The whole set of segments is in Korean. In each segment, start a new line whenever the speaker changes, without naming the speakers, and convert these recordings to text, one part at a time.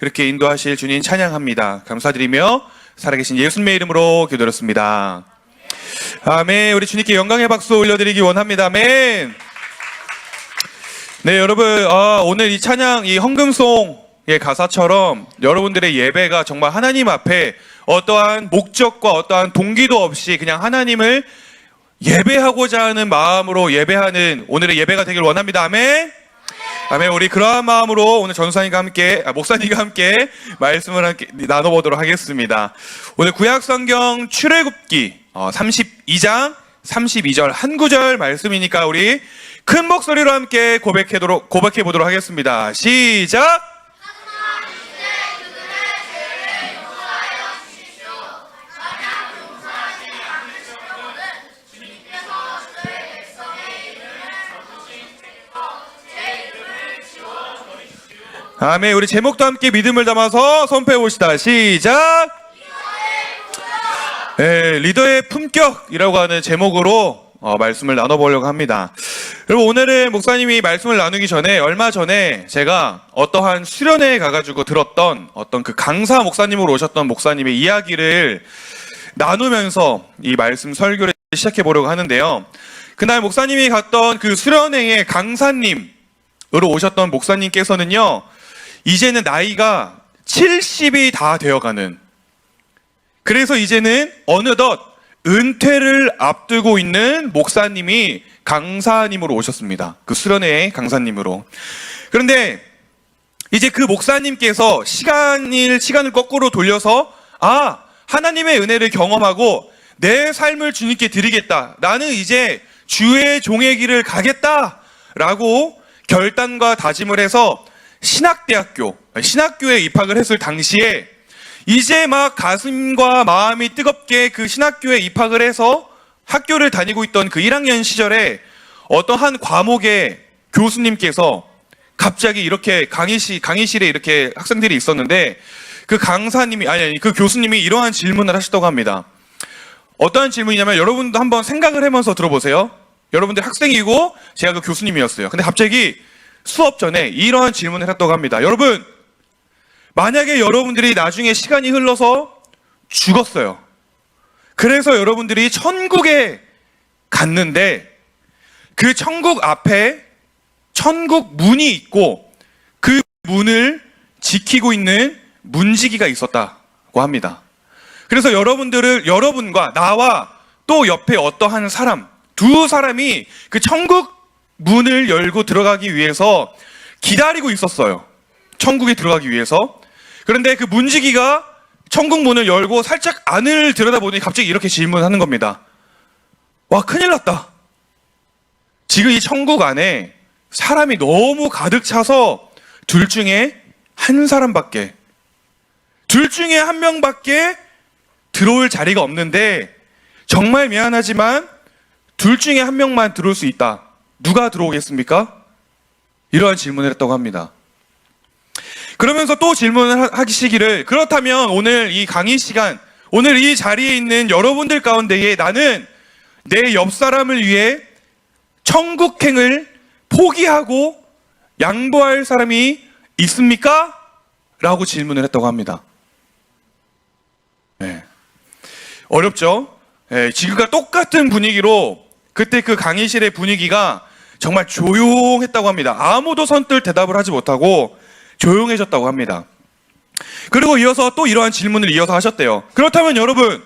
그렇게 인도하실 주님 찬양합니다. 감사드리며 살아계신 예수님의 이름으로 기도드렸습니다. 아멘. 우리 주님께 영광의 박수 올려드리기 원합니다. 아멘. 네, 여러분, 오늘 이 찬양, 이 헌금송의 가사처럼 여러분들의 예배가 정말 하나님 앞에 어떠한 목적과 어떠한 동기도 없이 그냥 하나님을 예배하고자 하는 마음으로 예배하는 오늘의 예배가 되길 원합니다. 아멘. 아멘. 우리 그러한 마음으로 오늘 전사님과 함께, 목사님과 함께 말씀을 함께 나눠보도록 하겠습니다. 오늘 구약성경 출애굽기 32장 32절 한 구절 말씀이니까 우리 큰 목소리로 함께 고백해 보도록 하겠습니다. 시작! 아멘. 우리 제목도 함께 믿음을 담아서 선포해 봅시다. 시작! 네, 리더의 품격이라고 하는 제목으로 말씀을 나눠보려고 합니다. 여러분, 오늘은 목사님이 말씀을 나누기 전에 얼마 전에 제가 어떠한 수련회에 가가지고 들었던 어떤 그 강사 목사님으로 오셨던 목사님의 이야기를 나누면서 이 말씀 설교를 시작해 보려고 하는데요. 그날 목사님이 갔던 그 수련회의 강사님으로 오셨던 목사님께서는요, 이제는 나이가 70이 다 되어가는, 그래서 이제는 어느덧 은퇴를 앞두고 있는 목사님이 강사님으로 오셨습니다. 그 수련회의 강사님으로. 그런데 이제 그 목사님께서 시간을 거꾸로 돌려서 하나님의 은혜를 경험하고 내 삶을 주님께 드리겠다, 나는 이제 주의 종의 길을 가겠다라고 결단과 다짐을 해서 신학교에 입학을 했을 당시에 이제 막 가슴과 마음이 뜨겁게 그 신학교에 입학을 해서 학교를 다니고 있던 그 1학년 시절에 어떤 한 과목의 교수님께서 갑자기 이렇게 강의실에 이렇게 학생들이 있었는데 그 그 교수님이 이러한 질문을 하셨다고 합니다. 어떠한 질문이냐면, 여러분도 한번 생각을 하면서 들어보세요. 여러분들 학생이고 제가 그 교수님이었어요. 근데 갑자기 수업 전에 이러한 질문을 했다고 합니다. 여러분, 만약에 여러분들이 나중에 시간이 흘러서 죽었어요. 그래서 여러분들이 천국에 갔는데 그 천국 앞에 천국 문이 있고 그 문을 지키고 있는 문지기가 있었다고 합니다. 그래서 여러분과 나와 또 옆에 어떠한 사람, 두 사람이 그 천국 문을 열고 들어가기 위해서 기다리고 있었어요. 천국에 들어가기 위해서. 그런데 그 문지기가 천국 문을 열고 살짝 안을 들여다보니 갑자기 이렇게 질문하는 겁니다. 와, 큰일 났다. 지금 이 천국 안에 사람이 너무 가득 차서 둘 중에 한 명밖에 들어올 자리가 없는데 정말 미안하지만 둘 중에 한 명만 들어올 수 있다. 누가 들어오겠습니까? 이러한 질문을 했다고 합니다. 그러면서 또 질문을 하시기를, 그렇다면 오늘 이 강의 시간, 오늘 이 자리에 있는 여러분들 가운데에 나는 내 옆 사람을 위해 천국행을 포기하고 양보할 사람이 있습니까? 라고 질문을 했다고 합니다. 네. 어렵죠? 네, 지금과 똑같은 분위기로 그때 그 강의실의 분위기가 정말 조용했다고 합니다. 아무도 선뜻 대답을 하지 못하고 조용해졌다고 합니다. 그리고 이어서 또 이러한 질문을 이어서 하셨대요. 그렇다면 여러분,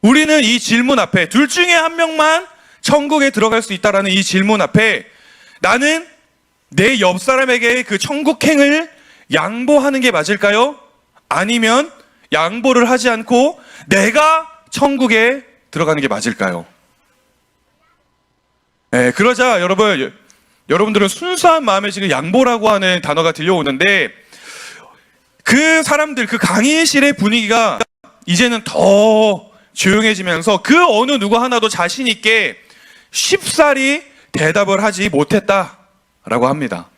우리는 이 질문 앞에 둘 중에 한 명만 천국에 들어갈 수 있다라는 이 질문 앞에 나는 내 옆 사람에게 그 천국행을 양보하는 게 맞을까요? 아니면 양보를 하지 않고 내가 천국에 들어가는 게 맞을까요? 네, 그러자 여러분들은 순수한 마음에 지금 양보라고 하는 단어가 들려오는데, 그 사람들, 그 강의실의 분위기가 이제는 더 조용해지면서 그 어느 누구 하나도 자신 있게 쉽사리 대답을 하지 못했다라고 합니다.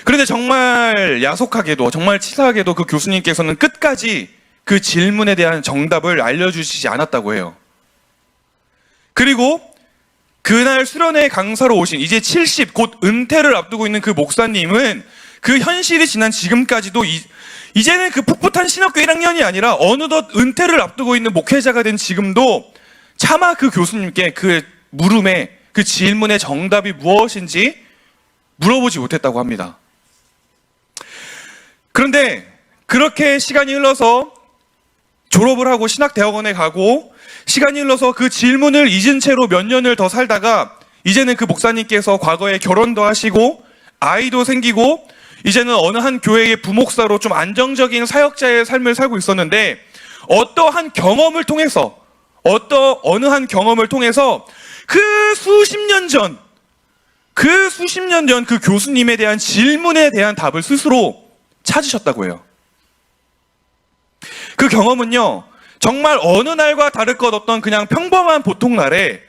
그런데 정말 야속하게도, 정말 치사하게도 그 교수님께서는 끝까지 그 질문에 대한 정답을 알려주시지 않았다고 해요. 그리고 그날 수련회 강사로 오신 이제 70, 곧 은퇴를 앞두고 있는 그 목사님은 그 현실이 지난 지금까지도 이제는 그 풋풋한 신학교 1학년이 아니라 어느덧 은퇴를 앞두고 있는 목회자가 된 지금도 차마 그 교수님께 그 물음에 그 질문의 정답이 무엇인지 물어보지 못했다고 합니다. 그런데 그렇게 시간이 흘러서 졸업을 하고 신학대학원에 가고 시간이 흘러서 그 질문을 잊은 채로 몇 년을 더 살다가 이제는 그 목사님께서 과거에 결혼도 하시고 아이도 생기고 이제는 어느 한 교회의 부목사로 좀 안정적인 사역자의 삶을 살고 있었는데 어떠한 경험을 통해서 어느 한 경험을 통해서 그 수십 년 전 그 교수님에 대한 질문에 대한 답을 스스로 찾으셨다고 해요. 그 경험은요, 정말 어느 날과 다를 것 없던 그냥 평범한 보통 날에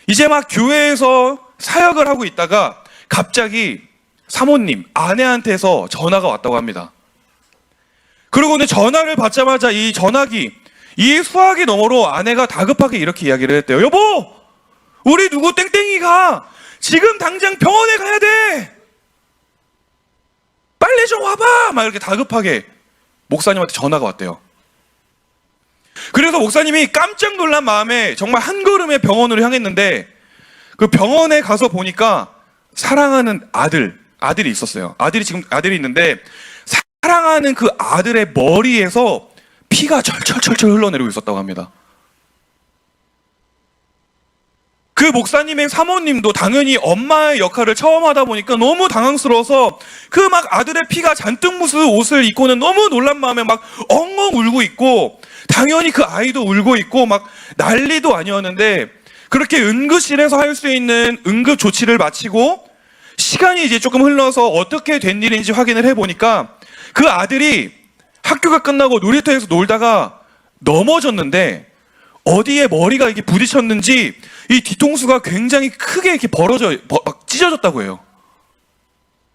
이제 막 교회에서 사역을 하고 있다가 갑자기 사모님, 아내한테서 전화가 왔다고 합니다. 그리고는 전화를 받자마자 이 전화기, 이 수화기 너머로 아내가 다급하게 이렇게 이야기를 했대요. 여보! 우리 누구 땡땡이가 지금 당장 병원에 가야 돼! 빨리 좀 와봐! 막 이렇게 다급하게 목사님한테 전화가 왔대요. 그래서 목사님이 깜짝 놀란 마음에 정말 한 걸음에 병원으로 향했는데 그 병원에 가서 보니까 사랑하는 아들이 있었어요. 아들이 있는데 사랑하는 그 아들의 머리에서 피가 철철철철 흘러내리고 있었다고 합니다. 그 목사님의 사모님도 당연히 엄마의 역할을 처음 하다 보니까 너무 당황스러워서 그 막 아들의 피가 잔뜩 묻은 옷을 입고는 너무 놀란 마음에 막 엉엉 울고 있고 당연히 그 아이도 울고 있고 막 난리도 아니었는데 그렇게 응급실에서 할 수 있는 응급 조치를 마치고 시간이 이제 조금 흘러서 어떻게 된 일인지 확인을 해보니까 그 아들이 학교가 끝나고 놀이터에서 놀다가 넘어졌는데 어디에 머리가 이렇게 부딪혔는지 이 뒤통수가 굉장히 크게 이렇게 막 찢어졌다고 해요.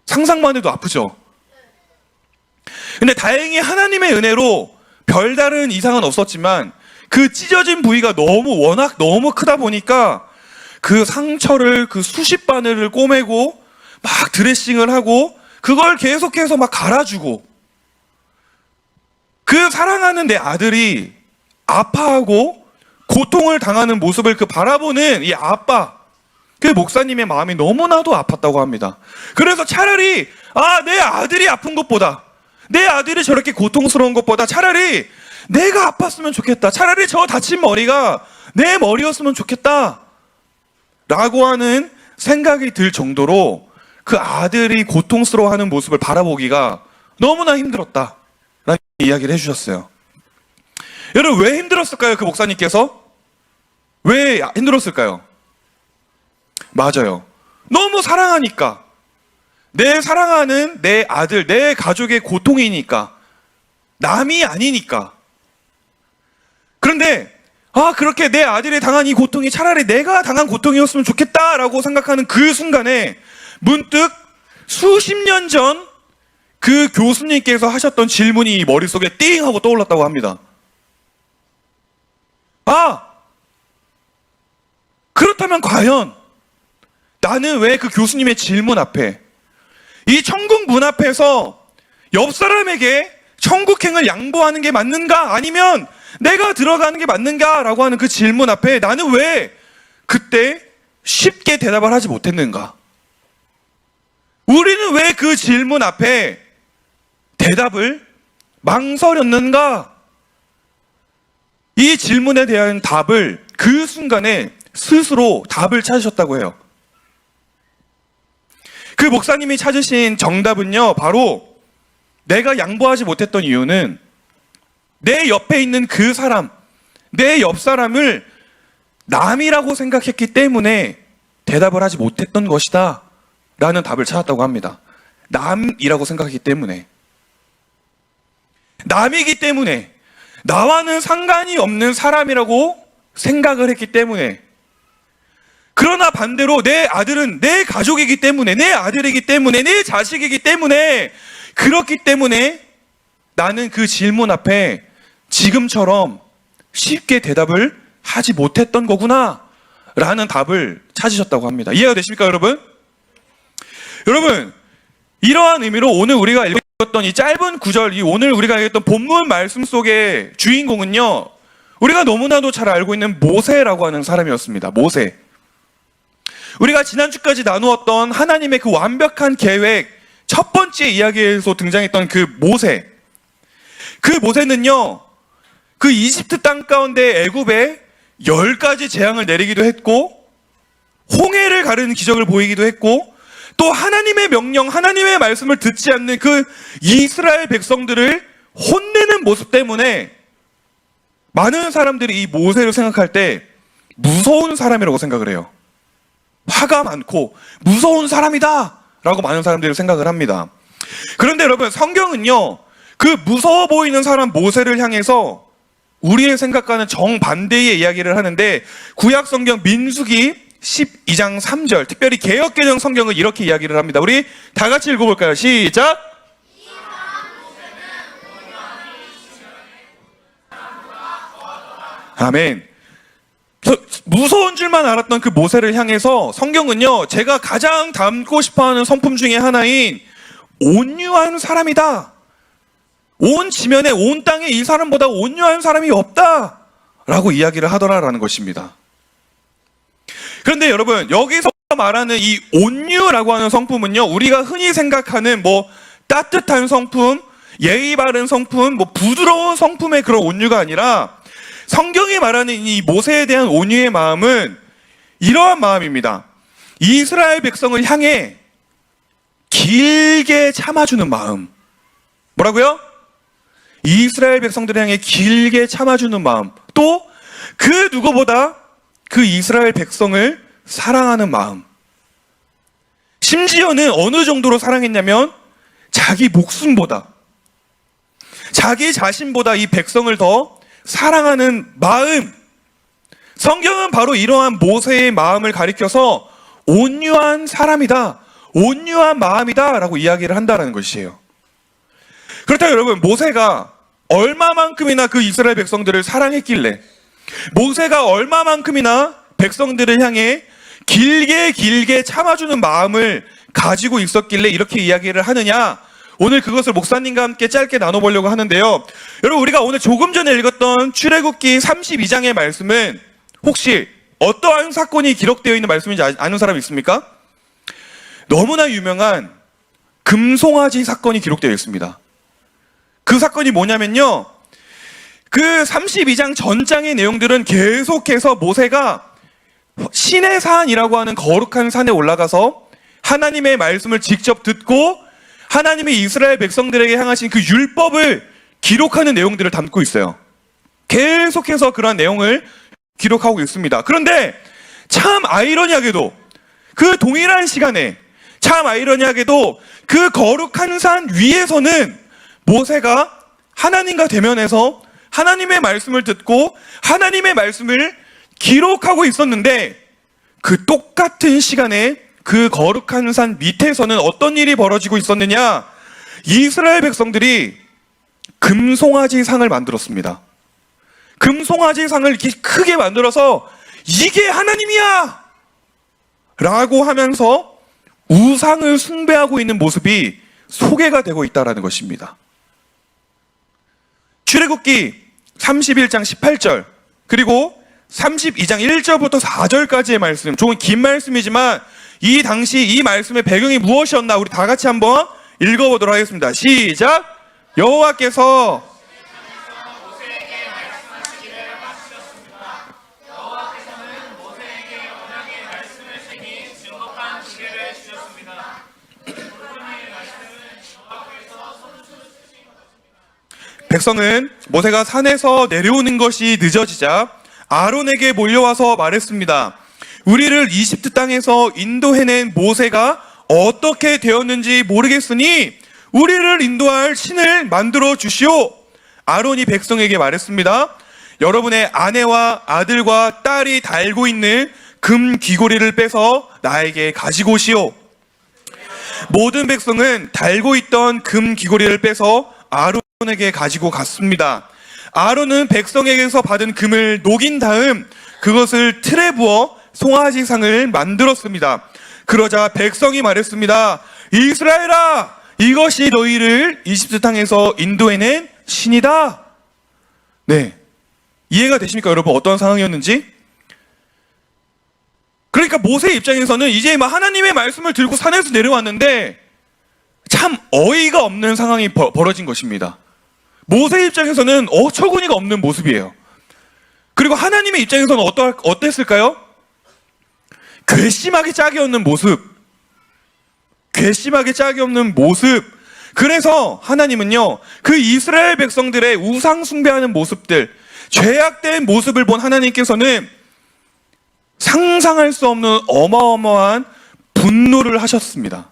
상상만 해도 아프죠? 근데 다행히 하나님의 은혜로 별다른 이상은 없었지만 그 찢어진 부위가 워낙 너무 크다 보니까 그 상처를 그 수십 바늘을 꼬매고 막 드레싱을 하고 그걸 계속해서 막 갈아주고 그 사랑하는 내 아들이 아파하고 고통을 당하는 모습을 그 바라보는 이 아빠, 그 목사님의 마음이 너무나도 아팠다고 합니다. 그래서 차라리 내 아들이 아픈 것보다 내 아들이 저렇게 고통스러운 것보다 차라리 내가 아팠으면 좋겠다. 차라리 저 다친 머리가 내 머리였으면 좋겠다. 라고 하는 생각이 들 정도로 그 아들이 고통스러워하는 모습을 바라보기가 너무나 힘들었다. 라는 이야기를 해주셨어요. 여러분, 왜 힘들었을까요? 그 목사님께서? 왜 힘들었을까요? 맞아요. 너무 사랑하니까. 내 사랑하는 내 아들, 내 가족의 고통이니까. 남이 아니니까. 그런데 그렇게 내 아들이 당한 이 고통이 차라리 내가 당한 고통이었으면 좋겠다라고 생각하는 그 순간에 문득 수십 년 전 그 교수님께서 하셨던 질문이 머릿속에 띵 하고 떠올랐다고 합니다. 그렇다면 과연 나는 왜 그 교수님의 질문 앞에 이 천국 문 앞에서 옆 사람에게 천국행을 양보하는 게 맞는가? 아니면 내가 들어가는 게 맞는가? 라고 하는 그 질문 앞에 나는 왜 그때 쉽게 대답을 하지 못했는가? 우리는 왜 그 질문 앞에 대답을 망설였는가? 이 질문에 대한 답을 그 순간에 스스로 답을 찾으셨다고 해요. 그 목사님이 찾으신 정답은요, 바로 내가 양보하지 못했던 이유는 내 옆에 있는 그 사람, 내 옆 사람을 남이라고 생각했기 때문에 대답을 하지 못했던 것이다 라는 답을 찾았다고 합니다. 남이라고 생각했기 때문에, 남이기 때문에, 나와는 상관이 없는 사람이라고 생각을 했기 때문에, 그러나 반대로 내 아들은 내 가족이기 때문에, 내 아들이기 때문에, 내 자식이기 때문에, 그렇기 때문에 나는 그 질문 앞에 지금처럼 쉽게 대답을 하지 못했던 거구나 라는 답을 찾으셨다고 합니다. 이해가 되십니까, 여러분? 여러분, 이러한 의미로 오늘 우리가 읽었던 이 짧은 구절, 이 오늘 우리가 읽었던 본문 말씀 속의 주인공은요, 우리가 너무나도 잘 알고 있는 모세라고 하는 사람이었습니다. 모세. 우리가 지난주까지 나누었던 하나님의 그 완벽한 계획 첫 번째 이야기에서 등장했던 그 모세. 그 모세는요, 그 이집트 땅 가운데 애굽에 10가지 재앙을 내리기도 했고, 홍해를 가르는 기적을 보이기도 했고, 또 하나님의 명령, 하나님의 말씀을 듣지 않는 그 이스라엘 백성들을 혼내는 모습 때문에 많은 사람들이 이 모세를 생각할 때 무서운 사람이라고 생각을 해요. 화가 많고 무서운 사람이다 라고 많은 사람들이 생각을 합니다. 그런데 여러분, 성경은요, 그 무서워 보이는 사람 모세를 향해서 우리의 생각과는 정반대의 이야기를 하는데, 구약 성경 민수기 12장 3절, 특별히 개역개정 성경은 이렇게 이야기를 합니다. 우리 다 같이 읽어볼까요? 시작! 아멘. 무서운 줄만 알았던 그 모세를 향해서 성경은요, 제가 가장 닮고 싶어하는 성품 중에 하나인 온유한 사람이다, 온 지면에 온 땅에 이 사람보다 온유한 사람이 없다 라고 이야기를 하더라라는 것입니다. 그런데 여러분, 여기서 말하는 이 온유라고 하는 성품은요, 우리가 흔히 생각하는 뭐 따뜻한 성품, 예의 바른 성품, 뭐 부드러운 성품의 그런 온유가 아니라, 성경이 말하는 이 모세에 대한 온유의 마음은 이러한 마음입니다. 이스라엘 백성을 향해 길게 참아주는 마음. 뭐라고요? 이스라엘 백성들을 향해 길게 참아주는 마음. 또 그 누구보다 그 이스라엘 백성을 사랑하는 마음. 심지어는 어느 정도로 사랑했냐면 자기 목숨보다, 자기 자신보다 이 백성을 더 사랑하는 마음. 성경은 바로 이러한 모세의 마음을 가리켜서 온유한 사람이다, 온유한 마음이다 라고 이야기를 한다는 것이에요. 그렇다면 여러분, 모세가 얼마만큼이나 그 이스라엘 백성들을 사랑했길래, 모세가 얼마만큼이나 백성들을 향해 길게 참아주는 마음을 가지고 있었길래 이렇게 이야기를 하느냐, 오늘 그것을 목사님과 함께 짧게 나눠보려고 하는데요. 여러분, 우리가 오늘 조금 전에 읽었던 출애굽기 32장의 말씀은 혹시 어떠한 사건이 기록되어 있는 말씀인지 아는 사람 있습니까? 너무나 유명한 금송아지 사건이 기록되어 있습니다. 그 사건이 뭐냐면요, 그 32장 전장의 내용들은 계속해서 모세가 시내산이라고 하는 거룩한 산에 올라가서 하나님의 말씀을 직접 듣고 하나님의 이스라엘 백성들에게 향하신 그 율법을 기록하는 내용들을 담고 있어요. 계속해서 그러한 내용을 기록하고 있습니다. 그런데 참 아이러니하게도 그 동일한 시간에, 참 아이러니하게도 그 거룩한 산 위에서는 모세가 하나님과 대면해서 하나님의 말씀을 듣고 하나님의 말씀을 기록하고 있었는데, 그 똑같은 시간에 그 거룩한 산 밑에서는 어떤 일이 벌어지고 있었느냐, 이스라엘 백성들이 금송아지 상을 만들었습니다. 금송아지 상을 이렇게 크게 만들어서 이게 하나님이야 라고 하면서 우상을 숭배하고 있는 모습이 소개가 되고 있다는 것입니다. 출애굽기 31장 18절 그리고 32장 1절부터 4절까지의 말씀, 조금 긴 말씀이지만 이 당시 이 말씀의 배경이 무엇이었나 우리 다 같이 한번 읽어보도록 하겠습니다. 시작! 여호와께서 백성은 모세가 산에서 내려오는 것이 늦어지자 아론에게 몰려와서 말했습니다. 우리를 이집트 땅에서 인도해낸 모세가 어떻게 되었는지 모르겠으니 우리를 인도할 신을 만들어 주시오. 아론이 백성에게 말했습니다. 여러분의 아내와 아들과 딸이 달고 있는 금 귀고리를 빼서 나에게 가지고 오시오. 모든 백성은 달고 있던 금 귀고리를 빼서 아론에게 가지고 갔습니다. 아론은 백성에게서 받은 금을 녹인 다음 그것을 틀에 부어 송아지상을 만들었습니다. 그러자 백성이 말했습니다. 이스라엘아, 이것이 너희를 이집트 땅에서 인도해낸 신이다. 네, 이해가 되십니까 여러분? 어떤 상황이었는지? 그러니까 모세 입장에서는 이제 막 하나님의 말씀을 들고 산에서 내려왔는데 참 어이가 없는 상황이 벌어진 것입니다. 모세 입장에서는 어처구니가 없는 모습이에요. 그리고 하나님의 입장에서는 어땠을까요? 괘씸하게 짝이 없는 모습. 괘씸하게 짝이 없는 모습. 그래서 하나님은요, 그 이스라엘 백성들의 우상 숭배하는 모습들, 죄악된 모습을 본 하나님께서는 상상할 수 없는 어마어마한 분노를 하셨습니다.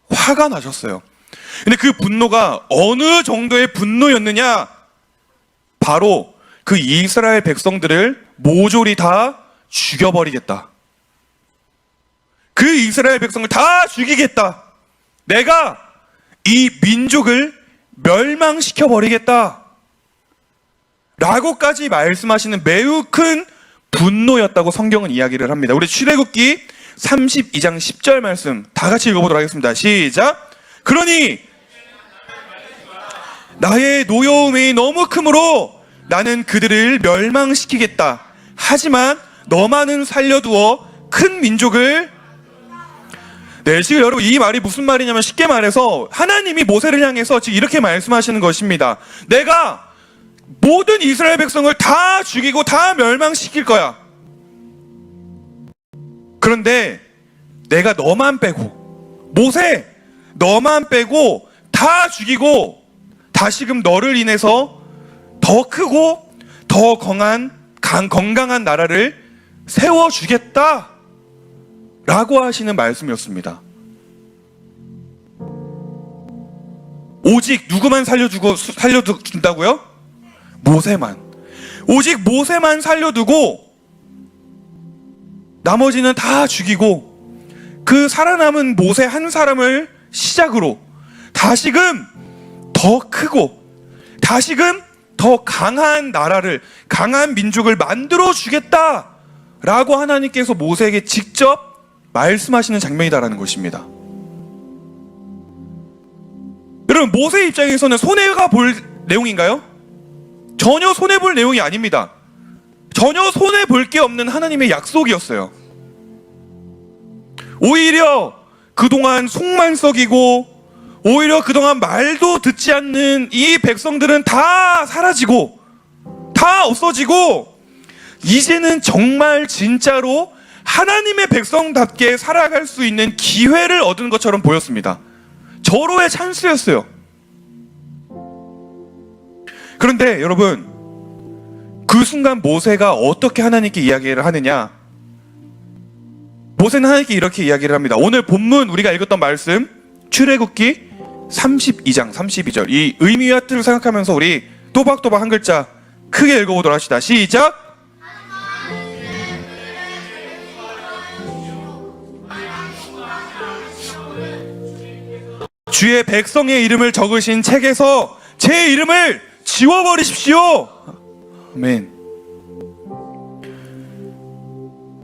화가 나셨어요. 근데 그 분노가 어느 정도의 분노였느냐? 바로 그 이스라엘 백성들을 모조리 다 죽여버리겠다. 그 이스라엘 백성을 다 죽이겠다. 내가 이 민족을 멸망시켜버리겠다. 라고까지 말씀하시는 매우 큰 분노였다고 성경은 이야기를 합니다. 우리 출애굽기 32장 10절 말씀 다 같이 읽어보도록 하겠습니다. 시작. 그러니 나의 노여움이 너무 크므로 나는 그들을 멸망시키겠다. 하지만 너만은 살려두어 큰 민족을. 네, 지금 여러분 이 말이 무슨 말이냐면 쉽게 말해서 하나님이 모세를 향해서 지금 이렇게 말씀하시는 것입니다. 내가 모든 이스라엘 백성을 다 죽이고 다 멸망시킬 거야. 그런데 내가 너만 빼고, 모세 너만 빼고 다 죽이고 다시금 너를 인해서 더 크고 더 건강한 나라를 세워주겠다 라고 하시는 말씀이었습니다. 오직 누구만 살려준다고요? 모세만. 오직 모세만 살려두고 나머지는 다 죽이고 그 살아남은 모세 한 사람을 시작으로 다시금 더 크고 다시금 더 강한 나라를, 강한 민족을 만들어 주겠다 라고 하나님께서 모세에게 직접 말씀하시는 장면이다라는 것입니다. 여러분, 모세 입장에서는 손해가 볼 내용인가요? 전혀 손해볼 내용이 아닙니다. 전혀 손해볼 게 없는 하나님의 약속이었어요. 오히려 그동안 속만 썩이고 오히려 그동안 말도 듣지 않는 이 백성들은 다 사라지고 다 없어지고 이제는 정말 진짜로 하나님의 백성답게 살아갈 수 있는 기회를 얻은 것처럼 보였습니다. 절호의 찬스였어요. 그런데 여러분, 그 순간 모세가 어떻게 하나님께 이야기를 하느냐? 모세는 하나님께 이렇게 이야기를 합니다. 오늘 본문 우리가 읽었던 말씀 출애굽기 32장 32절, 이 의미와 뜻을 생각하면서 우리 또박또박 한 글자 크게 읽어보도록 합시다. 시작. 주의 백성의 이름을 적으신 책에서 제 이름을 지워버리십시오. 아멘.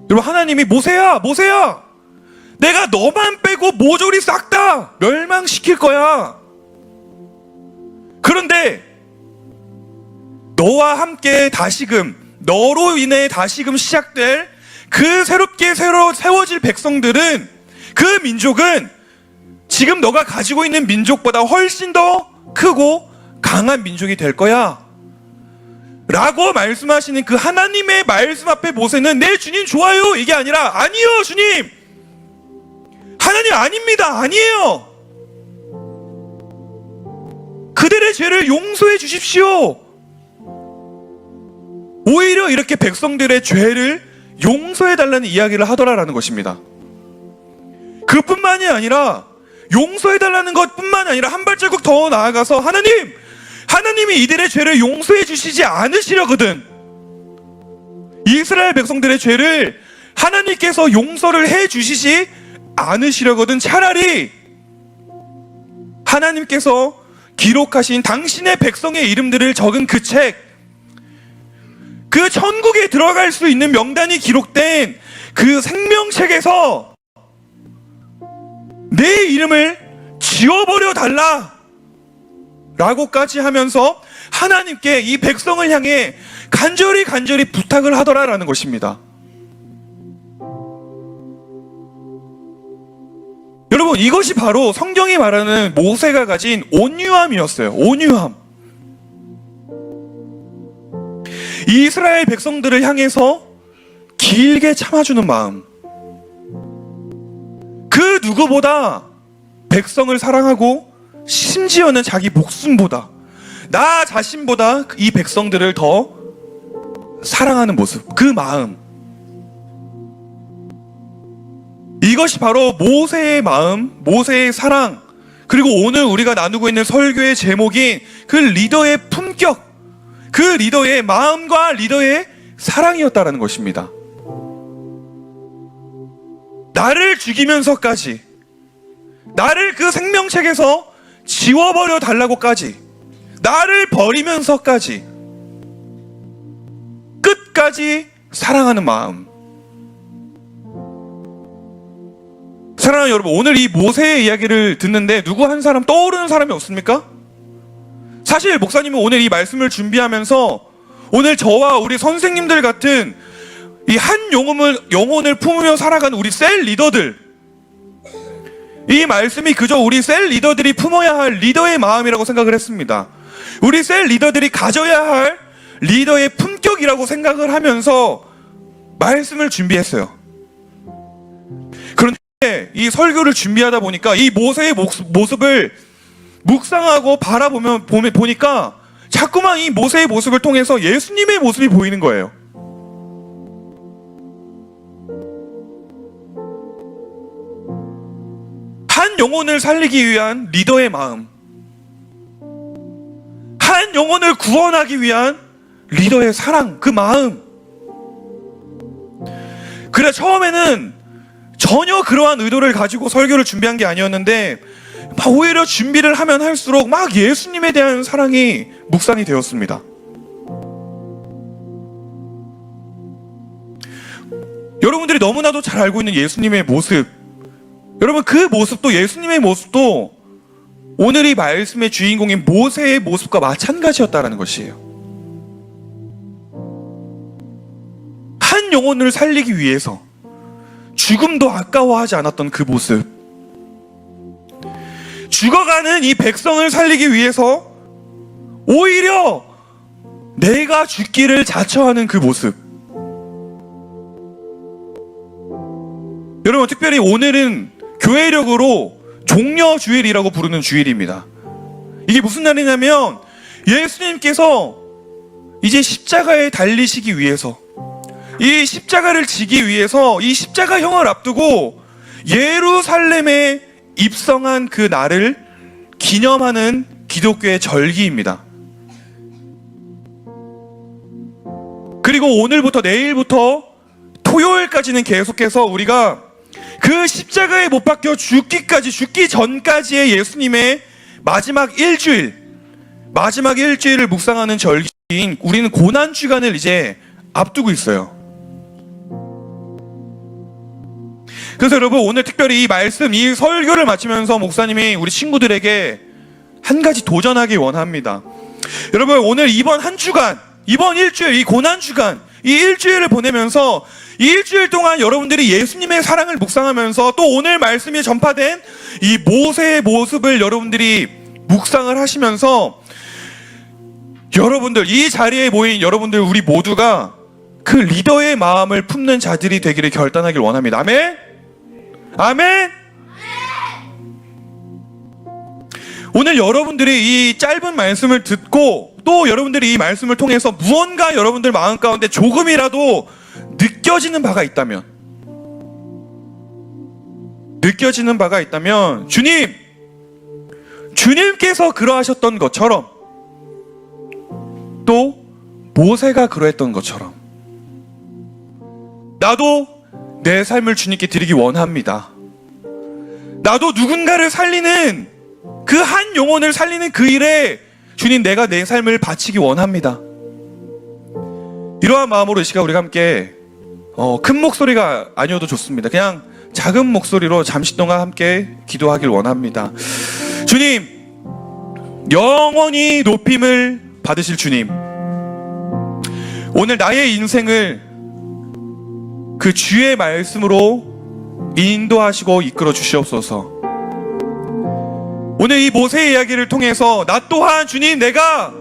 여러분, 하나님이 모세야 내가 너만 빼고 모조리 싹 다 멸망시킬 거야. 그런데 너와 함께 다시금, 너로 인해 다시금 시작될 그 새롭게 세워질 백성들은, 그 민족은 지금 너가 가지고 있는 민족보다 훨씬 더 크고 강한 민족이 될 거야 라고 말씀하시는 그 하나님의 말씀 앞에 모세는 네 주님 좋아요 이게 아니라 아니요 주님, 하나님 아닙니다, 아니에요, 그들의 죄를 용서해 주십시오. 오히려 이렇게 백성들의 죄를 용서해 달라는 이야기를 하더라라는 것입니다. 그뿐만이 아니라 용서해 달라는 것뿐만 아니라 한 발자국 더 나아가서 하나님이 이들의 죄를 용서해 주시지 않으시려거든. 이스라엘 백성들의 죄를 하나님께서 용서를 해 주시지 않으시려거든. 차라리 하나님께서 기록하신 당신의 백성의 이름들을 적은 그 책, 그 천국에 들어갈 수 있는 명단이 기록된 그 생명책에서 내 이름을 지워버려 달라 라고까지 하면서 하나님께 이 백성을 향해 간절히 부탁을 하더라라는 것입니다. 여러분, 이것이 바로 성경이 말하는 모세가 가진 온유함이었어요. 온유함. 이스라엘 백성들을 향해서 길게 참아주는 마음. 그 누구보다 백성을 사랑하고 심지어는 자기 목숨보다, 나 자신보다 이 백성들을 더 사랑하는 모습, 그 마음. 이것이 바로 모세의 마음, 모세의 사랑, 그리고 오늘 우리가 나누고 있는 설교의 제목인 그 리더의 품격, 그 리더의 마음과 리더의 사랑이었다라는 것입니다. 나를 죽이면서까지, 나를 그 생명책에서 지워버려 달라고까지, 나를 버리면서까지 끝까지 사랑하는 마음. 사랑하는 여러분, 오늘 이 모세의 이야기를 듣는데 누구 한 사람 떠오르는 사람이 없습니까? 사실 목사님은 오늘 이 말씀을 준비하면서 오늘 저와 우리 선생님들 같은 이 한 영혼을 품으며 살아가는 우리 셀 리더들, 이 말씀이 그저 우리 셀 리더들이 품어야 할 리더의 마음이라고 생각을 했습니다. 우리 셀 리더들이 가져야 할 리더의 품격이라고 생각을 하면서 말씀을 준비했어요. 그런데 이 설교를 준비하다 보니까 이 모세의 모습을 묵상하고 보니까 자꾸만 이 모세의 모습을 통해서 예수님의 모습이 보이는 거예요. 한 영혼을 살리기 위한 리더의 마음, 한 영혼을 구원하기 위한 리더의 사랑, 그 마음. 그래, 처음에는 전혀 그러한 의도를 가지고 설교를 준비한 게 아니었는데 오히려 준비를 하면 할수록 막 예수님에 대한 사랑이 묵상이 되었습니다. 여러분들이 너무나도 잘 알고 있는 예수님의 모습, 여러분, 그 모습도, 예수님의 모습도 오늘 이 말씀의 주인공인 모세의 모습과 마찬가지였다라는 것이에요. 한 영혼을 살리기 위해서 죽음도 아까워하지 않았던 그 모습, 죽어가는 이 백성을 살리기 위해서 오히려 내가 죽기를 자처하는 그 모습. 여러분, 특별히 오늘은 교회력으로 종려주일이라고 부르는 주일입니다. 이게 무슨 날이냐면 예수님께서 이제 십자가에 달리시기 위해서, 이 십자가를 지기 위해서 이 십자가형을 앞두고 예루살렘에 입성한 그 날을 기념하는 기독교의 절기입니다. 그리고 오늘부터 내일부터 토요일까지는 계속해서 우리가 그 십자가에 못 박혀 죽기 전까지의 예수님의 마지막 일주일을 묵상하는 절기인 우리는 고난주간을 이제 앞두고 있어요. 그래서 여러분, 오늘 특별히 이 말씀, 이 설교를 마치면서 목사님이 우리 친구들에게 한 가지 도전하기 원합니다. 여러분, 오늘 이번 한 주간, 이번 일주일, 이 고난주간, 이 일주일을 보내면서 이 일주일 동안 여러분들이 예수님의 사랑을 묵상하면서 또 오늘 말씀이 전파된 이 모세의 모습을 여러분들이 묵상을 하시면서 여러분들, 이 자리에 모인 여러분들, 우리 모두가 그 리더의 마음을 품는 자들이 되기를 결단하길 원합니다. 아멘? 아멘? 오늘 여러분들이 이 짧은 말씀을 듣고 또 여러분들이 이 말씀을 통해서 무언가 여러분들 마음 가운데 조금이라도 느껴지는 바가 있다면 주님께서 그러하셨던 것처럼 또 모세가 그러했던 것처럼 나도 내 삶을 주님께 드리기 원합니다. 나도 누군가를 살리는, 그 한 영혼을 살리는 그 일에 주님, 내가 내 삶을 바치기 원합니다. 이러한 마음으로 이 시간 우리가 함께 큰 목소리가 아니어도 좋습니다. 그냥 작은 목소리로 잠시 동안 함께 기도하길 원합니다. 주님, 영원히 높임을 받으실 주님, 오늘 나의 인생을 그 주의 말씀으로 인도하시고 이끌어 주시옵소서. 오늘 이 모세의 이야기를 통해서 나 또한 주님, 내가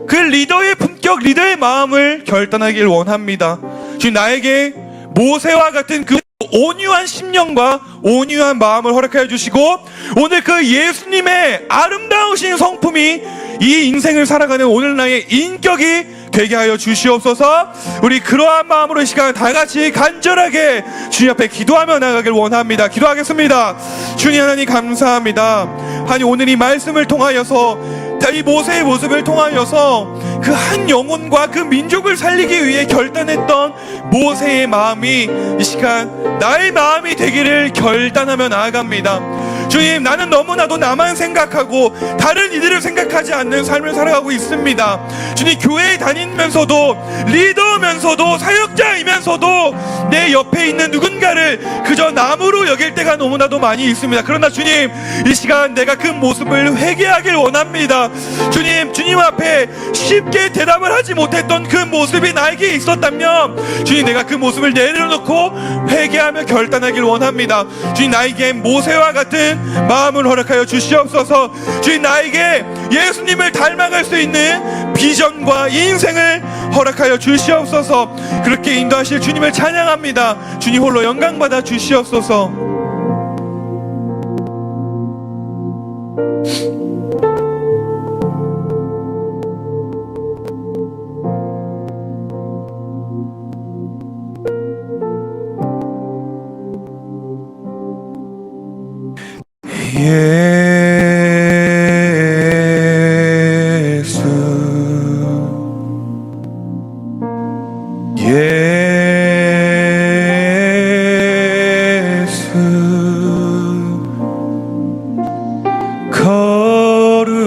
그 리더의 품격, 리더의 마음을 결단하길 원합니다. 주님, 나에게 모세와 같은 그 온유한 심령과 온유한 마음을 허락하여 주시고, 오늘 그 예수님의 아름다우신 성품이 이 인생을 살아가는 오늘 나의 인격이 되게 하여 주시옵소서. 우리 그러한 마음으로 이 시간 다 같이 간절하게 주님 앞에 기도하며 나가길 원합니다. 기도하겠습니다. 주님 하나님 감사합니다. 하나님, 오늘 이 말씀을 통하여서, 이 모세의 모습을 통하여서 그 한 영혼과 그 민족을 살리기 위해 결단했던 모세의 마음이 이 시간 나의 마음이 되기를 결단하며 나아갑니다. 주님, 나는 너무나도 나만 생각하고 다른 이들을 생각하지 않는 삶을 살아가고 있습니다. 주님, 교회에 다니면서도 리더면서도 사역자이면서도 내 옆에 있는 누군가를 그저 남으로 여길 때가 너무나도 많이 있습니다. 그러나 주님, 이 시간 내가 그 모습을 회개하길 원합니다. 주님, 주님 앞에 쉽게 대답을 하지 못했던 그 모습이 나에게 있었다면 주님, 내가 그 모습을 내려놓고 회개하며 결단하길 원합니다. 주님, 나에게 모세와 같은 마음을 허락하여 주시옵소서. 주님, 나에게 예수님을 닮아갈 수 있는 비전과 인생을 허락하여 주시옵소서. 그렇게 인도하실 주님을 찬양합니다. 주님 홀로 영광받아 주시옵소서.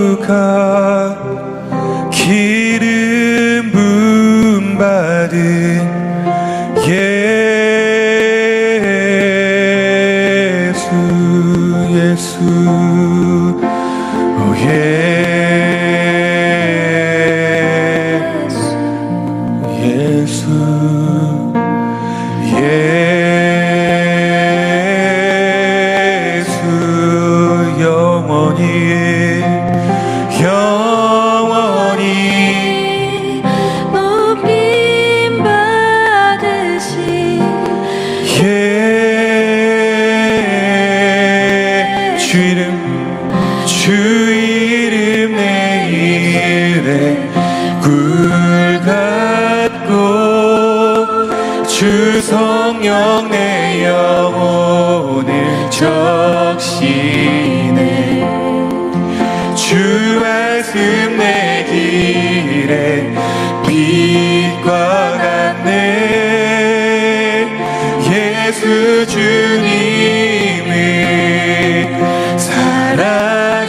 거룩한 기름 부음 받은 예수 영원히
높임 받으신
주 이름 내 일에 굴 같고 주 성령 내 영혼을 적시네. 주 말씀 내 길에 빛과 같네. 예수 주님을 사랑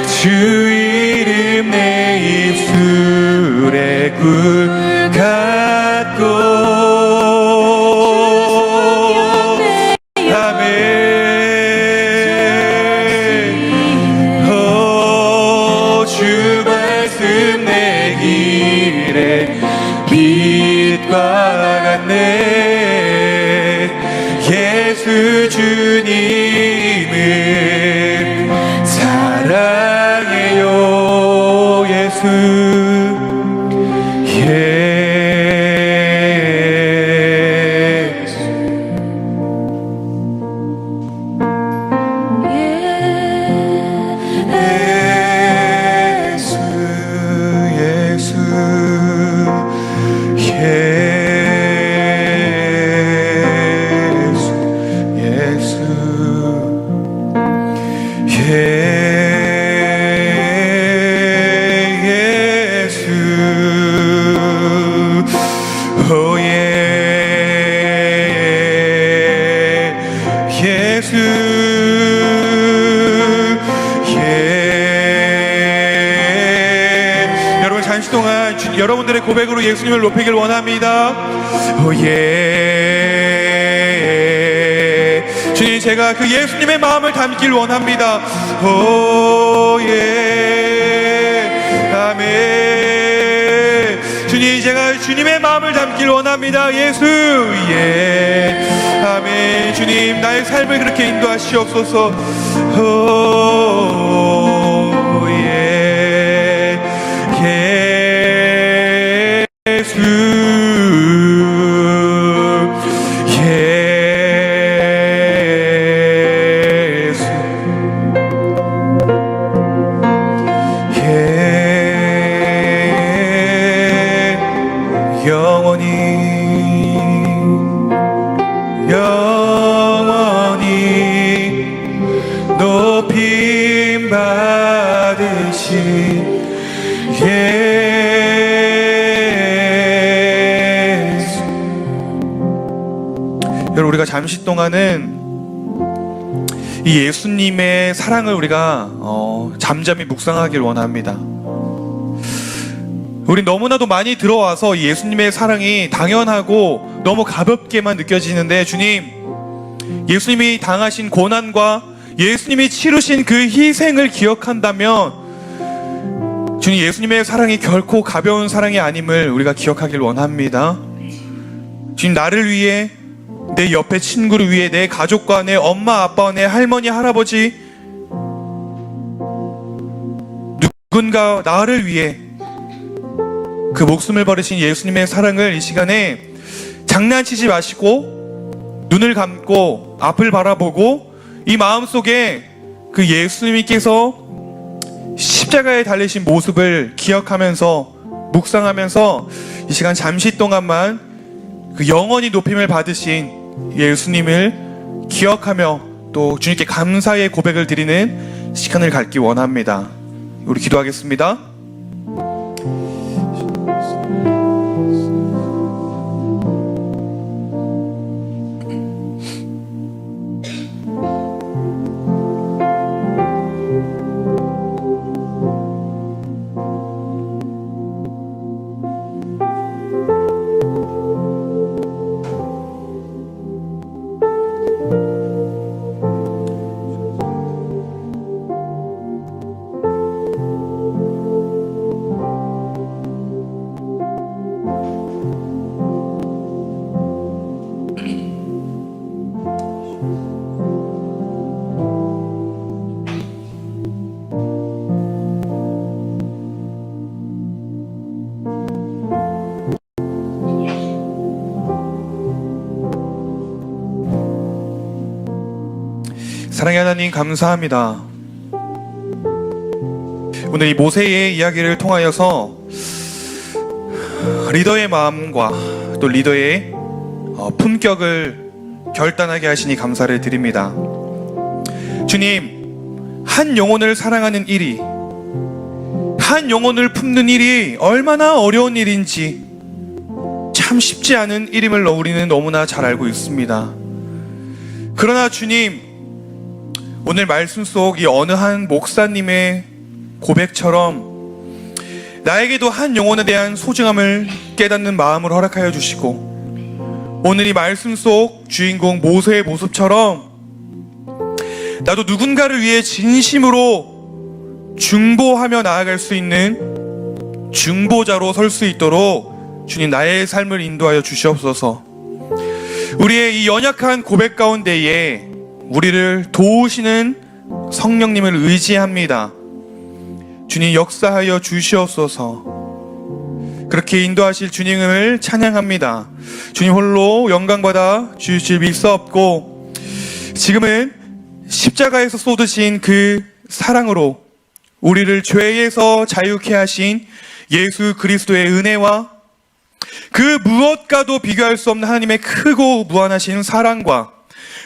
주 이름 내 입술에 굴 같고 빛과 같네. 예수 주님을 사랑해요. 예수 여러분, 잠시 동안 여러분들의 고백으로 예수님을 높이길 원합니다. 주님, 제가 그 예수님의 마음을 담길 원합니다. 오, 예. 아멘. 주님, 제가 주님의 마음을 담길 원합니다. 예수. 예. 아멘. 주님, 나의 삶을 그렇게 인도하시옵소서. 오, 예. 예수. 높임 받으신 예수. 여러분, 우리가 잠시 동안은 이 예수님의 사랑을 우리가 잠잠히 묵상하길 원합니다. 우리 너무나도 많이 들어와서 이 예수님의 사랑이 당연하고 너무 가볍게만 느껴지는데, 주님, 예수님이 당하신 고난과 예수님이 치르신 그 희생을 기억한다면 주님, 예수님의 사랑이 결코 가벼운 사랑이 아님을 우리가 기억하길 원합니다. 주님, 나를 위해, 내 옆에 친구를 위해, 내 가족과 내 엄마 아빠, 내 할머니 할아버지, 누군가 나를 위해 그 목숨을 버리신 예수님의 사랑을 이 시간에 장난치지 마시고 눈을 감고 앞을 바라보고 이 마음속에 그 예수님께서 십자가에 달리신 모습을 기억하면서 묵상하면서 이 시간 잠시 동안만 그 영원히 높임을 받으신 예수님을 기억하며 또 주님께 감사의 고백을 드리는 시간을 갖기 원합니다. 우리 기도하겠습니다. 사랑의 하나님, 감사합니다. 오늘 이 모세의 이야기를 통하여서 리더의 마음과 또 리더의 품격을 결단하게 하시니 감사를 드립니다. 주님, 한 영혼을 사랑하는 일이, 한 영혼을 품는 일이 얼마나 어려운 일인지 참 쉽지 않은 일임을 우리는 너무나 잘 알고 있습니다. 그러나 주님, 오늘 말씀 속 이 어느 한 목사님의 고백처럼 나에게도 한 영혼에 대한 소중함을 깨닫는 마음을 허락하여 주시고, 오늘 이 말씀 속 주인공 모세의 모습처럼 나도 누군가를 위해 진심으로 중보하며 나아갈 수 있는 중보자로 설 수 있도록 주님, 나의 삶을 인도하여 주시옵소서. 우리의 이 연약한 고백 가운데에 우리를 도우시는 성령님을 의지합니다. 주님, 역사하여 주시옵소서. 그렇게 인도하실 주님을 찬양합니다. 주님 홀로 영광받아 주실 믿사옵고, 지금은 십자가에서 쏟으신 그 사랑으로 우리를 죄에서 자유케 하신 예수 그리스도의 은혜와 그 무엇과도 비교할 수 없는 하나님의 크고 무한하신 사랑과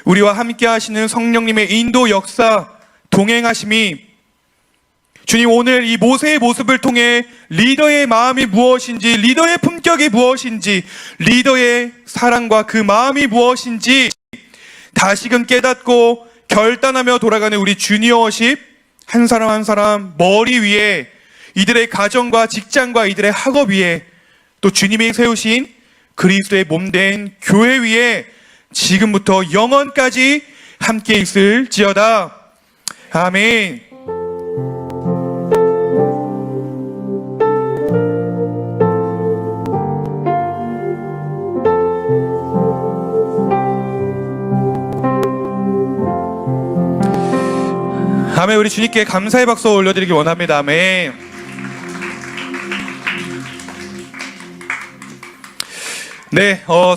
우리와 함께 하시는 성령님의 인도 역사 동행하심이, 주님, 오늘 이 모세의 모습을 통해 리더의 마음이 무엇인지, 리더의 품격이 무엇인지, 리더의 사랑과 그 마음이 무엇인지 다시금 깨닫고 결단하며 돌아가는 우리 주니어십 한 사람 한 사람 머리 위에, 이들의 가정과 직장과 이들의 학업 위에, 또 주님이 세우신 그리스도의 몸된 교회 위에 지금부터 영원까지 함께 있을지어다. 아멘. 아멘. 우리 주님께 감사의 박수 올려드리기 원합니다. 아멘. 네, 4월